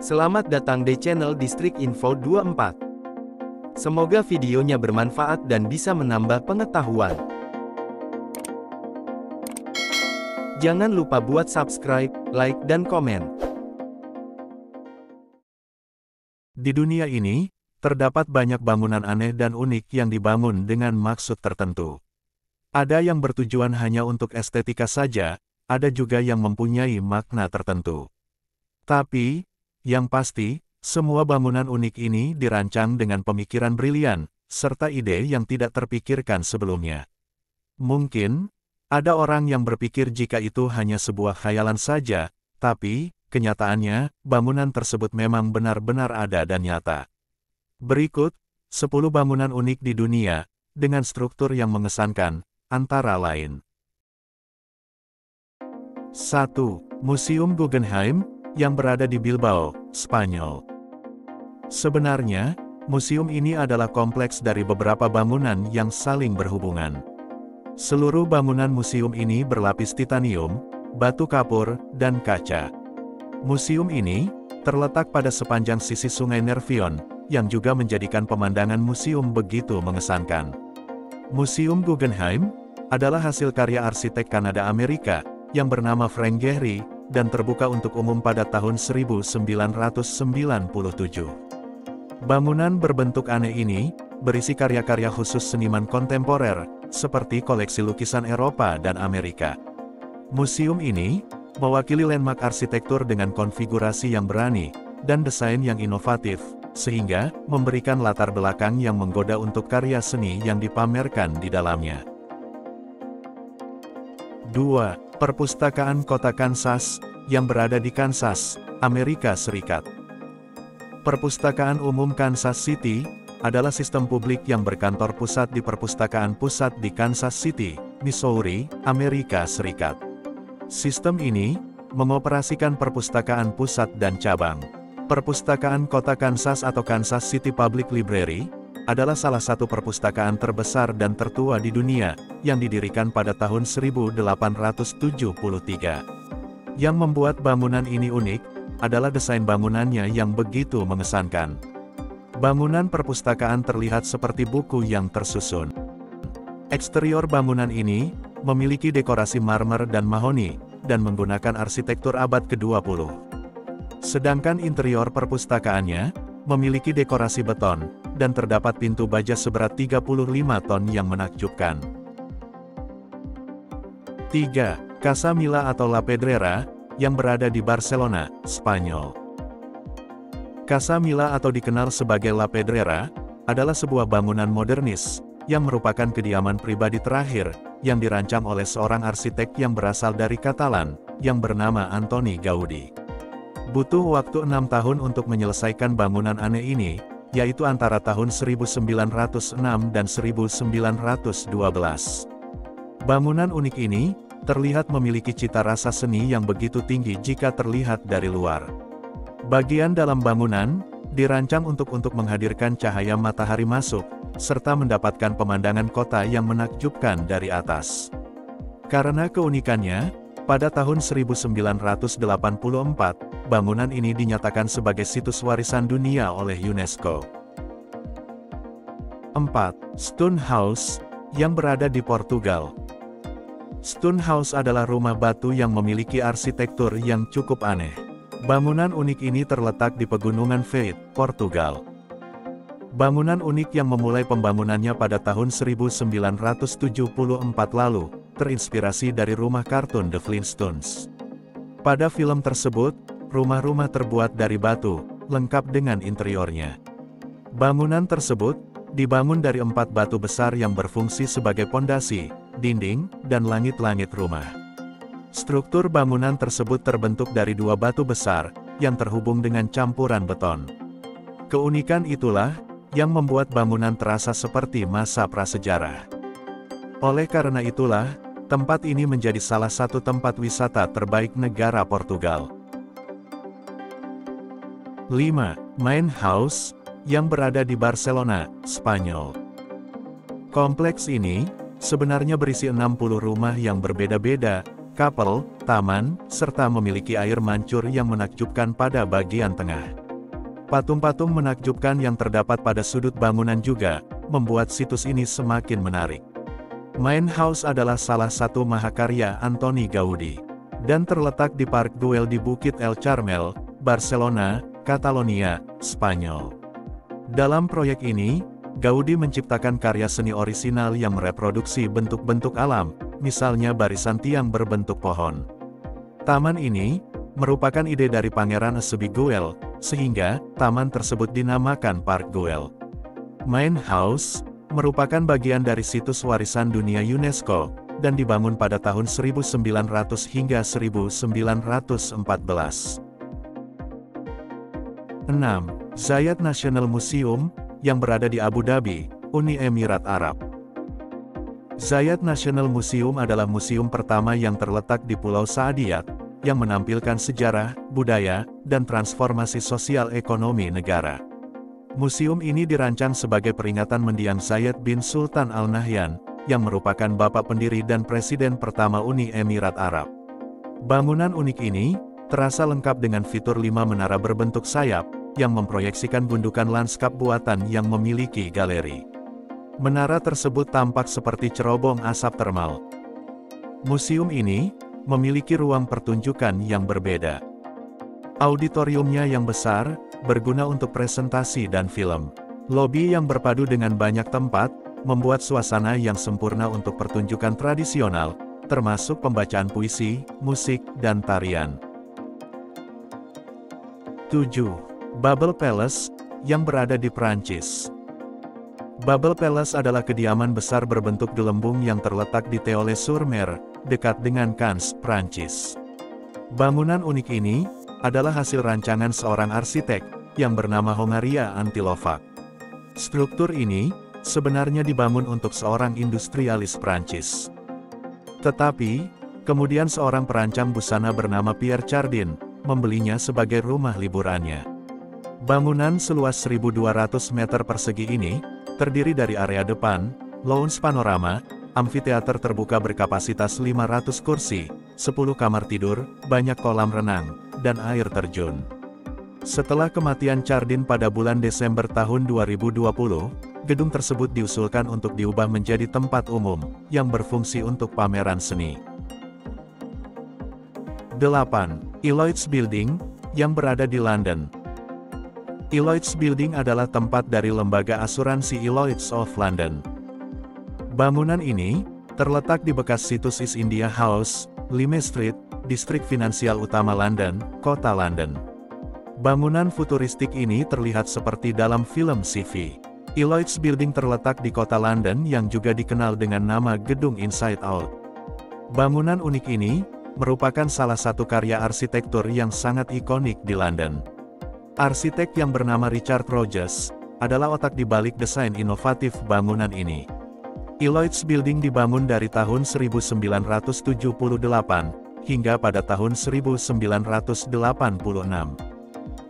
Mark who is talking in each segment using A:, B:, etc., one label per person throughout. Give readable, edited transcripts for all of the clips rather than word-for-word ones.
A: Selamat datang di channel Distrik Info 24. Semoga videonya bermanfaat dan bisa menambah pengetahuan. Jangan lupa buat subscribe, like, dan komen.
B: Di dunia ini, terdapat banyak bangunan aneh dan unik yang dibangun dengan maksud tertentu. Ada yang bertujuan hanya untuk estetika saja, ada juga yang mempunyai makna tertentu. Tapi, yang pasti, semua bangunan unik ini dirancang dengan pemikiran brilian, serta ide yang tidak terpikirkan sebelumnya. Mungkin, ada orang yang berpikir jika itu hanya sebuah khayalan saja, tapi, kenyataannya, bangunan tersebut memang benar-benar ada dan nyata. Berikut, 10 bangunan unik di dunia, dengan struktur yang mengesankan, antara lain. 1. Museum Guggenheim, yang berada di Bilbao, Spanyol. Sebenarnya, museum ini adalah kompleks dari beberapa bangunan yang saling berhubungan. Seluruh bangunan museum ini berlapis titanium, batu kapur, dan kaca. Museum ini terletak pada sepanjang sisi Sungai Nervion, yang juga menjadikan pemandangan museum begitu mengesankan. Museum Guggenheim adalah hasil karya arsitek Kanada Amerika yang bernama Frank Gehry dan terbuka untuk umum pada tahun 1997. Bangunan berbentuk aneh ini berisi karya-karya khusus seniman kontemporer, seperti koleksi lukisan Eropa dan Amerika. Museum ini mewakili landmark arsitektur dengan konfigurasi yang berani dan desain yang inovatif, sehingga memberikan latar belakang yang menggoda untuk karya seni yang dipamerkan di dalamnya. 2. Perpustakaan Kota Kansas, yang berada di Kansas, Amerika Serikat. Perpustakaan Umum Kansas City adalah sistem publik yang berkantor pusat di Perpustakaan Pusat di Kansas City, Missouri, Amerika Serikat. Sistem ini mengoperasikan perpustakaan pusat dan cabang. Perpustakaan Kota Kansas atau Kansas City Public Library adalah salah satu perpustakaan terbesar dan tertua di dunia, yang didirikan pada tahun 1873. Yang membuat bangunan ini unik, adalah desain bangunannya yang begitu mengesankan. Bangunan perpustakaan terlihat seperti buku yang tersusun. Eksterior bangunan ini memiliki dekorasi marmer dan mahoni, dan menggunakan arsitektur abad ke-20. Sedangkan interior perpustakaannya memiliki dekorasi beton, dan terdapat pintu baja seberat 35 ton yang menakjubkan. 3. Casa Mila atau La Pedrera, yang berada di Barcelona, Spanyol. Casa Mila atau dikenal sebagai La Pedrera, adalah sebuah bangunan modernis, yang merupakan kediaman pribadi terakhir, yang dirancang oleh seorang arsitek yang berasal dari Katalan, yang bernama Antoni Gaudi. Butuh waktu 6 tahun untuk menyelesaikan bangunan aneh ini, yaitu antara tahun 1906 dan 1912. Bangunan unik ini terlihat memiliki cita rasa seni yang begitu tinggi jika terlihat dari luar. Bagian dalam bangunan dirancang untuk menghadirkan cahaya matahari masuk, serta mendapatkan pemandangan kota yang menakjubkan dari atas. Karena keunikannya, pada tahun 1984, bangunan ini dinyatakan sebagai situs warisan dunia oleh UNESCO. 4. Stone House, yang berada di Portugal. Stone House adalah rumah batu yang memiliki arsitektur yang cukup aneh. Bangunan unik ini terletak di Pegunungan Feit, Portugal. Bangunan unik yang memulai pembangunannya pada tahun 1974 lalu, terinspirasi dari rumah kartun The Flintstones. Pada film tersebut, rumah-rumah terbuat dari batu, lengkap dengan interiornya. Bangunan tersebut dibangun dari 4 batu besar yang berfungsi sebagai pondasi, dinding, dan langit-langit rumah. Struktur bangunan tersebut terbentuk dari 2 batu besar, yang terhubung dengan campuran beton. Keunikan itulah yang membuat bangunan terasa seperti masa prasejarah. Oleh karena itulah, tempat ini menjadi salah satu tempat wisata terbaik negara Portugal. 5. Main House, yang berada di Barcelona, Spanyol. Kompleks ini sebenarnya berisi 60 rumah yang berbeda-beda, couple, taman, serta memiliki air mancur yang menakjubkan pada bagian tengah. Patung-patung menakjubkan yang terdapat pada sudut bangunan juga membuat situs ini semakin menarik. Main House adalah salah satu mahakarya Antoni Gaudi, dan terletak di Park Güell di Bukit El Carmel, Barcelona, Catalonia, Spanyol. Dalam proyek ini, Gaudi menciptakan karya seni orisinal yang mereproduksi bentuk-bentuk alam, misalnya barisan tiang berbentuk pohon. Taman ini merupakan ide dari Pangeran Eusebie Güell, sehingga taman tersebut dinamakan Park Güell. Main House merupakan bagian dari situs warisan dunia UNESCO, dan dibangun pada tahun 1900 hingga 1914. 6. Zayed National Museum, yang berada di Abu Dhabi, Uni Emirat Arab. Zayed National Museum adalah museum pertama yang terletak di Pulau Saadiyat, yang menampilkan sejarah, budaya, dan transformasi sosial ekonomi negara. Museum ini dirancang sebagai peringatan mendiang Zayed bin Sultan Al Nahyan, yang merupakan bapak pendiri dan presiden pertama Uni Emirat Arab. Bangunan unik ini terasa lengkap dengan fitur 5 menara berbentuk sayap, yang memproyeksikan gundukan lanskap buatan yang memiliki galeri. Menara tersebut tampak seperti cerobong asap termal. Museum ini memiliki ruang pertunjukan yang berbeda. Auditoriumnya yang besar, berguna untuk presentasi dan film. Lobi yang berpadu dengan banyak tempat, membuat suasana yang sempurna untuk pertunjukan tradisional, termasuk pembacaan puisi, musik, dan tarian. 7. Babel Palace, yang berada di Prancis. Babel Palace adalah kediaman besar berbentuk gelembung yang terletak di Theoles-sur-Mer, dekat dengan Cannes, Prancis. Bangunan unik ini adalah hasil rancangan seorang arsitek yang bernama Hongaria Antilovac. Struktur ini sebenarnya dibangun untuk seorang industrialis Prancis. Tetapi, kemudian seorang perancang busana bernama Pierre Chardin membelinya sebagai rumah liburannya. Bangunan seluas 1.200 meter persegi ini terdiri dari area depan, lounge panorama, amfiteater terbuka berkapasitas 500 kursi, 10 kamar tidur, banyak kolam renang, dan air terjun. Setelah kematian Chardin pada bulan Desember tahun 2020, gedung tersebut diusulkan untuk diubah menjadi tempat umum, yang berfungsi untuk pameran seni. 8. Lloyds Building, yang berada di London. Lloyds Building adalah tempat dari lembaga asuransi Lloyds of London. Bangunan ini terletak di bekas situs East India House, Lime Street, distrik finansial utama London, kota London. Bangunan futuristik ini terlihat seperti dalam film sci-fi. Lloyds Building terletak di kota London yang juga dikenal dengan nama Gedung Inside Out. Bangunan unik ini merupakan salah satu karya arsitektur yang sangat ikonik di London. Arsitek yang bernama Richard Rogers adalah otak di balik desain inovatif bangunan ini. Lloyds Building dibangun dari tahun 1978 hingga pada tahun 1986.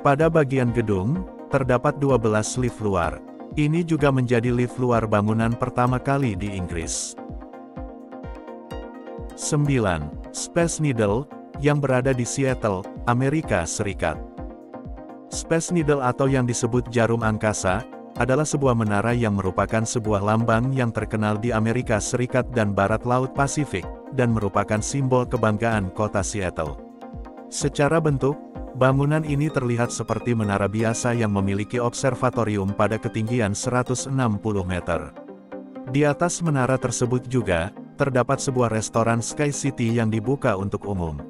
B: Pada bagian gedung, terdapat 12 lift luar. Ini juga menjadi lift luar bangunan pertama kali di Inggris. 9. Space Needle, yang berada di Seattle, Amerika Serikat. Space Needle atau yang disebut jarum angkasa, adalah sebuah menara yang merupakan sebuah lambang yang terkenal di Amerika Serikat dan Barat Laut Pasifik, dan merupakan simbol kebanggaan kota Seattle. Secara bentuk, bangunan ini terlihat seperti menara biasa yang memiliki observatorium pada ketinggian 160 meter. Di atas menara tersebut juga, terdapat sebuah restoran Sky City yang dibuka untuk umum.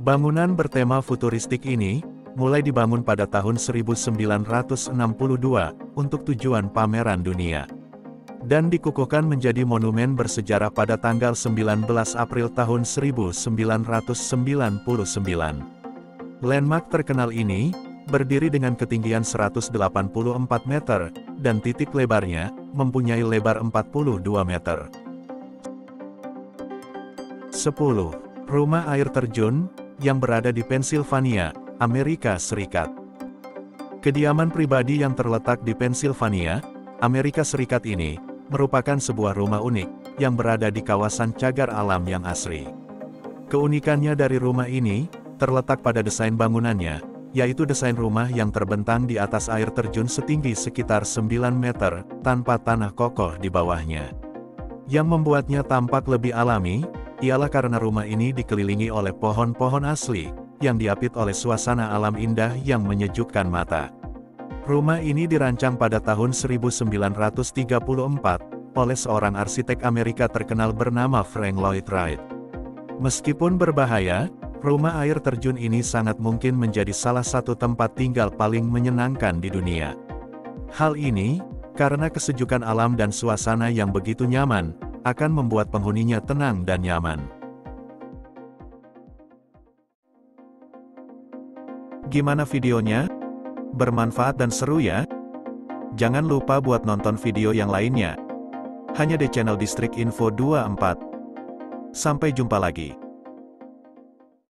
B: Bangunan bertema futuristik ini, mulai dibangun pada tahun 1962, untuk tujuan pameran dunia. Dan dikukuhkan menjadi monumen bersejarah pada tanggal 19 April tahun 1999. Landmark terkenal ini, berdiri dengan ketinggian 184 meter, dan titik lebarnya, mempunyai lebar 42 meter. 10. Rumah air terjun, yang berada di Pennsylvania, Amerika Serikat. Kediaman pribadi yang terletak di Pennsylvania, Amerika Serikat ini, merupakan sebuah rumah unik, yang berada di kawasan cagar alam yang asri. Keunikannya dari rumah ini, terletak pada desain bangunannya, yaitu desain rumah yang terbentang di atas air terjun setinggi sekitar 9 meter, tanpa tanah kokoh di bawahnya. Yang membuatnya tampak lebih alami, ialah karena rumah ini dikelilingi oleh pohon-pohon asli, yang diapit oleh suasana alam indah yang menyejukkan mata. Rumah ini dirancang pada tahun 1934, oleh seorang arsitek Amerika terkenal bernama Frank Lloyd Wright. Meskipun berbahaya, rumah air terjun ini sangat mungkin menjadi salah satu tempat tinggal paling menyenangkan di dunia. Hal ini, karena kesejukan alam dan suasana yang begitu nyaman, akan membuat penghuninya tenang dan nyaman. Gimana videonya? Bermanfaat dan seru ya? Jangan lupa buat nonton video yang lainnya. Hanya di channel Distrik Info 24. Sampai jumpa lagi.